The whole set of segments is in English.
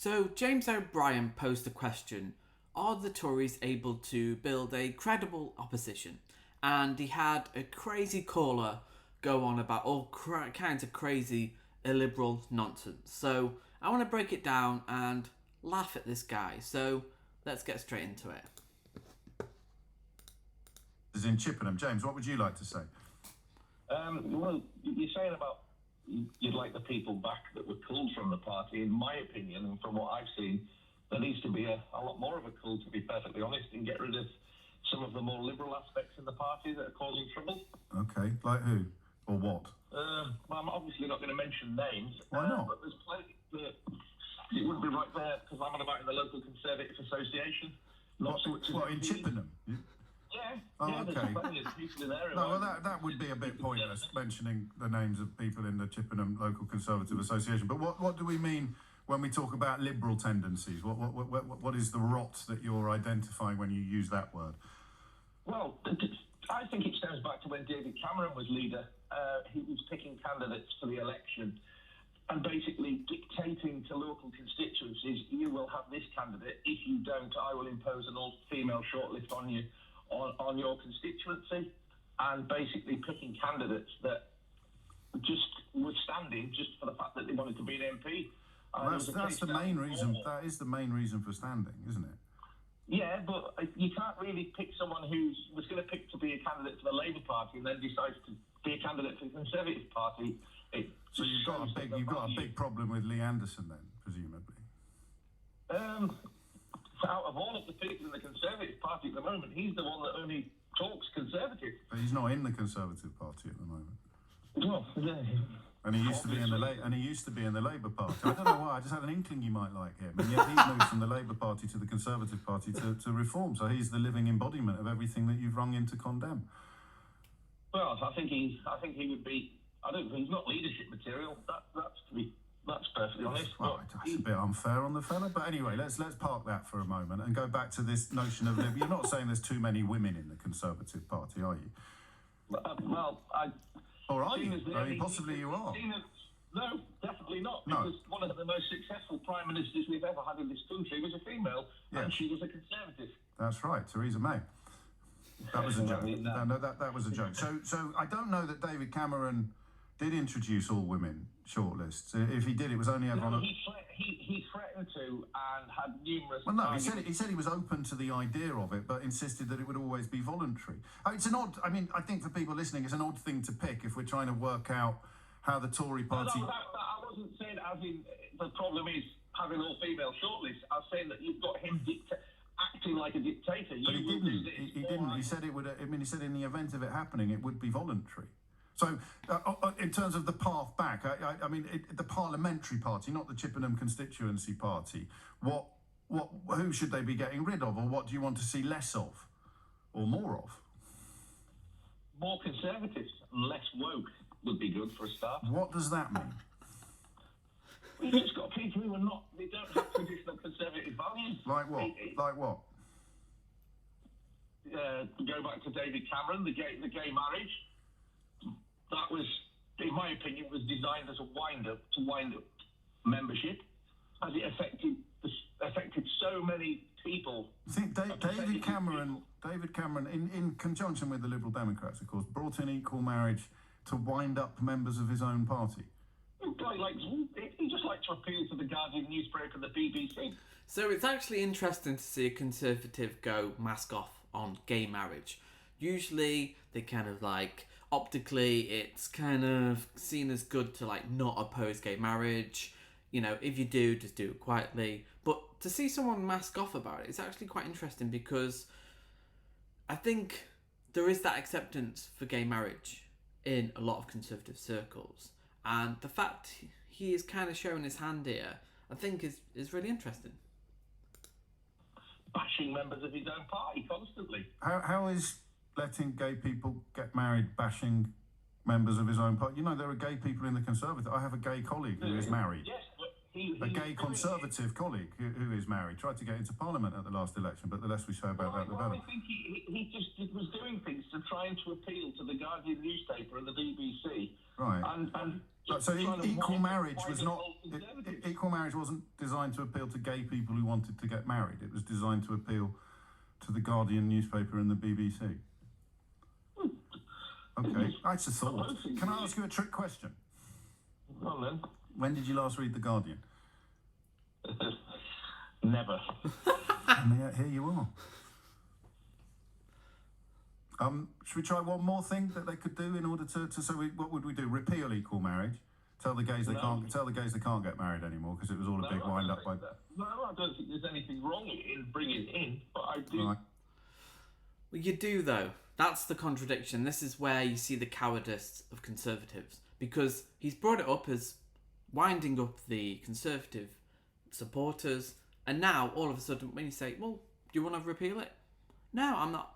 So, James O'Brien posed the question, are the Tories able to build a credible opposition? And he had a crazy caller go on about all kinds of crazy illiberal nonsense. So, I want to break it down and laugh at this guy. So, let's get straight into it. Is in Chippenham. James, what would you like to say? Well, you're saying about you'd like the people back that were culled from the party. In my opinion, and from what I've seen, there needs to be a lot more of a cull, to be perfectly honest, and get rid of some of the more liberal aspects in the party that are causing trouble. Okay, like who or what? Well, I'm obviously not going to mention names. Why not? But there's plenty that it wouldn't be right there because I'm on about in the local Conservative Association. What in Chippenham? Yeah. Oh, yeah, okay. There's plenty of people in there. No, well, that would be a bit pointless, mentioning the names of people in the Chippenham Local Conservative Association. But what do we mean when we talk about liberal tendencies? What is the rot that you're identifying when you use that word? Well, I think it stems back to when David Cameron was leader. He was picking candidates for the election and basically dictating to local constituencies, you will have this candidate. If you don't, I will impose an all-female shortlist on you. On your constituency, and basically picking candidates that just were standing just for the fact that they wanted to be an MP. Well, that's the main reason. That is the main reason for standing, isn't it? Yeah, but you can't really pick someone who was going to pick to be a candidate for the Labour Party and then decides to be a candidate for the Conservative Party. So you've got a big problem with Lee Anderson then, presumably. Out of all of the people in the Conservative Party at the moment, he's the one that only talks Conservative. But he's not in the Conservative Party at the moment. Well, yeah. And he used to be in the Labour Party. I don't know why. I just had an inkling you might like him, and yet he's moved from the Labour Party to the Conservative Party to reform. So he's the living embodiment of everything that you've rung in to condemn. Well, I think he would be. I don't think he's not leadership material. That's perfectly honest. Well, that's a bit unfair on the fella, but anyway, let's park that for a moment and go back to this notion of you're not saying there's too many women in the Conservative Party, are you? Or are you? Possibly you are. No, definitely not. No. Because one of the most successful prime ministers we've ever had in this country was a female, and she was a Conservative. That's right, Theresa May. That was a joke. No, that was a joke. So I don't know that David Cameron did introduce all women shortlists. If he did, it was only ever on. He threatened to and had numerous. Well, no, he said he was open to the idea of it, but insisted that it would always be voluntary. It's an odd. I mean, I think for people listening, it's an odd thing to pick if we're trying to work out how the Tory party. No, I wasn't saying as in the problem is having all female shortlists. I was saying that you've got him acting like a dictator. But he didn't. He didn't. He said it would. I mean, he said in the event of it happening, it would be voluntary. So, in terms of the path back, I mean, the parliamentary party, not the Chippenham constituency party. Who should they be getting rid of, or what do you want to see less of, or more of? More conservatives, less woke would be good for a start. What does that mean? We've just got people who are not. They don't have traditional conservative values. Like what? Like what? Go back to David Cameron, the gay marriage. That was, in my opinion, was designed as a wind up membership, as it affected so many people. I think David Cameron, in conjunction with the Liberal Democrats, of course, brought in equal marriage to wind up members of his own party. He just liked to appeal to the Guardian newspaper and the BBC. So it's actually interesting to see a Conservative go mask off on gay marriage. Usually they kind of optically it's kind of seen as good to not oppose gay marriage. You know, if you do, just do it quietly. But to see someone mask off about it, it's actually quite interesting because I think there is that acceptance for gay marriage in a lot of Conservative circles. And the fact he is kind of showing his hand here, I think is really interesting. Bashing members of his own party constantly. How is letting gay people get married bashing members of his own party? You know, there are gay people in the Conservative. I have a gay colleague who is married. Yes, a gay Conservative colleague who is married tried to get into Parliament at the last election, but the less we say about that, the better. I think he just was doing things to trying to appeal to the Guardian newspaper and the BBC. Right. And so equal marriage was not. Equal marriage wasn't designed to appeal to gay people who wanted to get married. It was designed to appeal to the Guardian newspaper and the BBC. Okay, that's a thought. Can I ask you a trick question? Well then. When did you last read The Guardian? Never. And here you are. Should we try one more thing that they could do in order what would we do? Repeal equal marriage? Tell the gays they can't get married anymore because it was all a big wind up by. No, I don't think there's anything wrong in bringing it in, but I do. Right. Well, you do though. That's the contradiction. This is where you see the cowardice of Conservatives, because he's brought it up as winding up the Conservative supporters, and now all of a sudden when you say, well, do you want to repeal it? No, I'm not.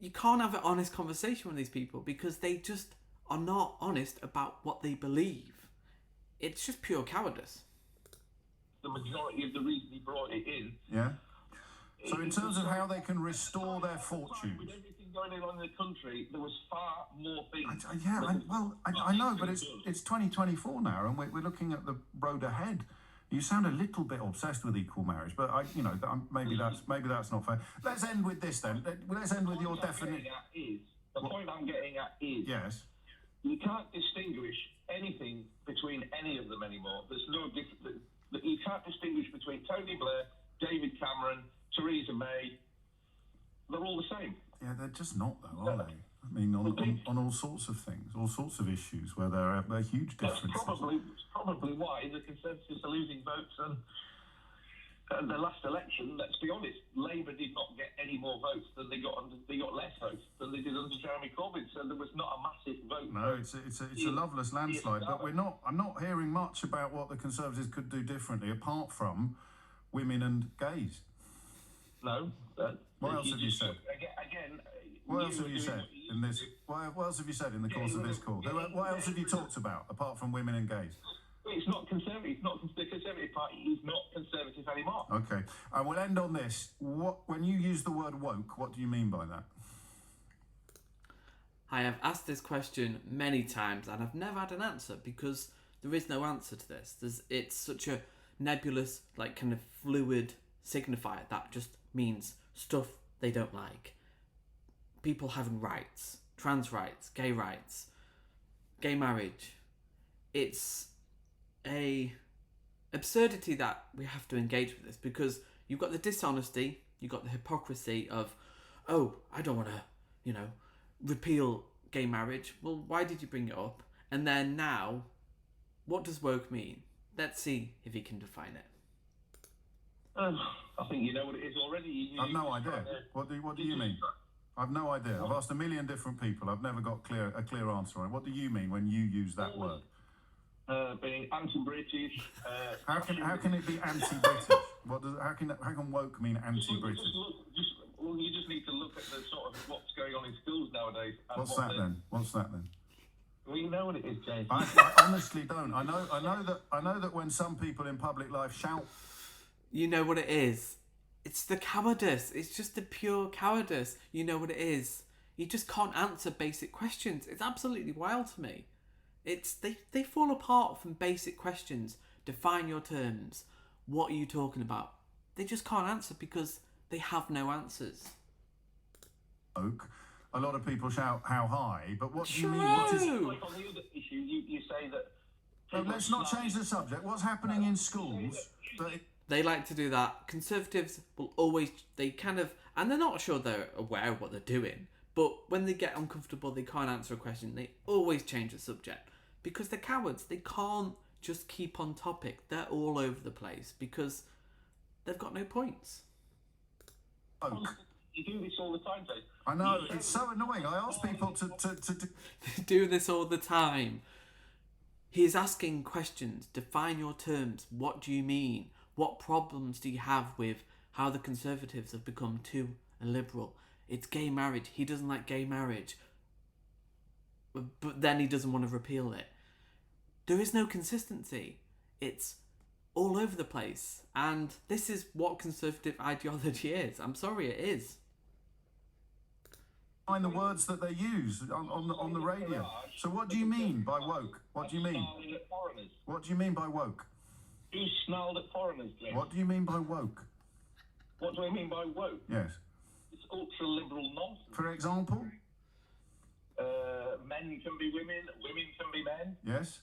You can't have an honest conversation with these people because they just are not honest about what they believe. It's just pure cowardice. The majority of the reason he brought it in. Yeah. So in terms of how they can restore their fortunes. With everything going on in the country, there was far more things. I know, but it's 2024 now, and we're looking at the road ahead. You sound a little bit obsessed with equal marriage, but maybe that's not fair. Let's end with this then. Let's end with your definition. The point I'm getting at is yes. You can't distinguish anything between any of them anymore. There's no difference. You can't distinguish between Tony Blair, David Cameron, Theresa May. They're all the same. Yeah, they're just not though, are they? I mean, on all sorts of things, all sorts of issues where there are huge differences. That's probably why the Conservatives are losing votes. And the last election, let's be honest, Labour did not get any more votes than they got less votes than they did under Jeremy Corbyn. So there was not a massive vote. No, it's a loveless landslide. But I'm not hearing much about what the Conservatives could do differently, apart from women and gays. No. What else have you said? Again. What else have you said in this? What else have you said in the course of this call? What else have you talked about apart from women and gays? It's not conservative. It's not the Conservative Party is not conservative anymore. Okay, and we'll end on this. When you use the word woke, what do you mean by that? I have asked this question many times and I've never had an answer because there is no answer to this. It's such a nebulous, kind of fluid signifier that just means stuff they don't like. People having rights, trans rights, gay marriage. It's a absurdity that we have to engage with this because you've got the dishonesty, you've got the hypocrisy of, oh, I don't want to, repeal gay marriage. Well, why did you bring it up? And then now, what does woke mean? Let's see if he can define it. I think you know what it is already. I've no idea. What do you mean? I've no idea. I've asked a million different people. I've never got a clear answer on it. What do you mean when you use that word? Being anti-British. How can it be anti-British? How can woke mean anti-British? You just need to look at the sort of what's going on in schools nowadays. What's that then? Well, you know what it is, James. I honestly don't. I know that when some people in public life shout. You know what it is. It's the cowardice. It's just the pure cowardice. You know what it is. You just can't answer basic questions. It's absolutely wild to me. They fall apart from basic questions. Define your terms. What are you talking about? They just can't answer because they have no answers. A lot of people shout how high, but what do you mean? Like on the other issue, you say that. No, let's not change the subject. What's happening in schools? They like to do that. Conservatives will always, and they're not sure they're aware of what they're doing, but when they get uncomfortable, they can't answer a question, they always change the subject. Because they're cowards. They can't just keep on topic. They're all over the place because they've got no points. You do this all the time, Dave. I know, it's so annoying. I ask people to do this all the time. He is asking questions. Define your terms. What do you mean? What problems do you have with how the Conservatives have become too liberal? It's gay marriage. He doesn't like gay marriage. But then he doesn't want to repeal it. There is no consistency. It's all over the place. And this is what conservative ideology is. I'm sorry, it is. Find the words that they use on the radio. So what do you mean by woke? What do you mean? What do you mean by woke? You snarled at foreigners, Glenn. What do you mean by woke? What do I mean by woke? Yes. It's ultra-liberal nonsense. For example? Men can be women, women can be men. Yes.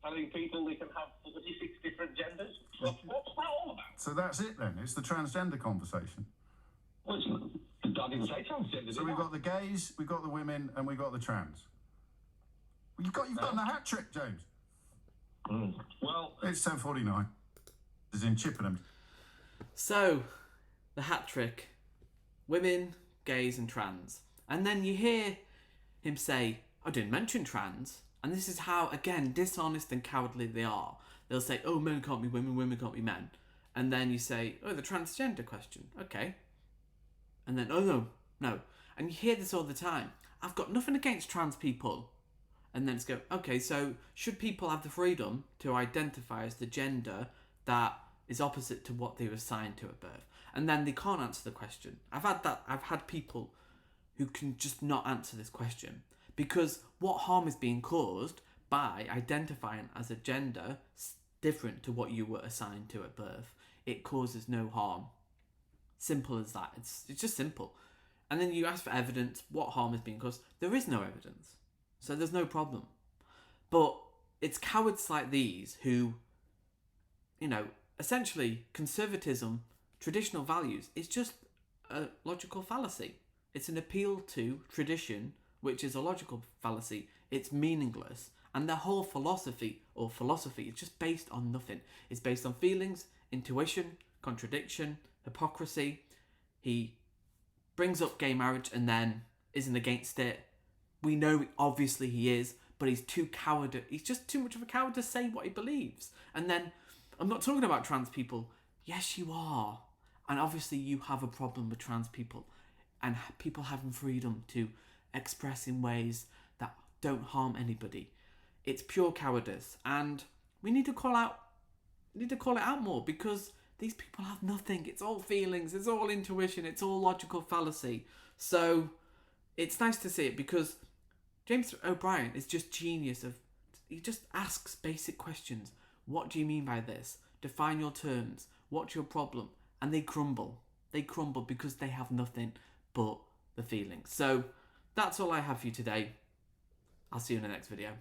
Telling people they can have 46 different genders. What's that all about? So that's it then. It's the transgender conversation. Well, I didn't say transgender. So we've got the gays, we've got the women, and we've got the trans. Well, you've done the hat trick, James. Well, it's 10:49. It's in Chippenham. So, the hat trick: women, gays, and trans. And then you hear him say, "I didn't mention trans." And this is how, again, dishonest and cowardly they are. They'll say, "Oh, men can't be women, women can't be men." And then you say, "Oh, the transgender question. Okay." And then, "Oh, no. And you hear this all the time. "I've got nothing against trans people." And then it's go, "Okay, so should people have the freedom to identify as the gender that is opposite to what they were assigned to at birth?" And then they can't answer the question. I've had people who can just not answer this question, because what harm is being caused by identifying as a gender different to what you were assigned to at birth? It causes no harm. Simple as that. It's just simple. And then you ask for evidence. What harm is being caused? There is no evidence. So there's no problem. But it's cowards like these who, essentially conservatism, traditional values, is just a logical fallacy. It's an appeal to tradition, which is a logical fallacy. It's meaningless. And their whole philosophy is just based on nothing. It's based on feelings, intuition, contradiction, hypocrisy. He brings up gay marriage and then isn't against it. We know obviously he is, but he's too coward. He's just too much of a coward to say what he believes. And then, I'm not talking about trans people. Yes, you are. And obviously you have a problem with trans people and people having freedom to express in ways that don't harm anybody. It's pure cowardice, and we need to call it out more, because these people have nothing. It's all feelings, it's all intuition, it's all logical fallacy. So it's nice to see it, because James O'Brien is just genius. He just asks basic questions. What do you mean by this? Define your terms. What's your problem? And they crumble. They crumble because they have nothing but the feelings. So that's all I have for you today. I'll see you in the next video.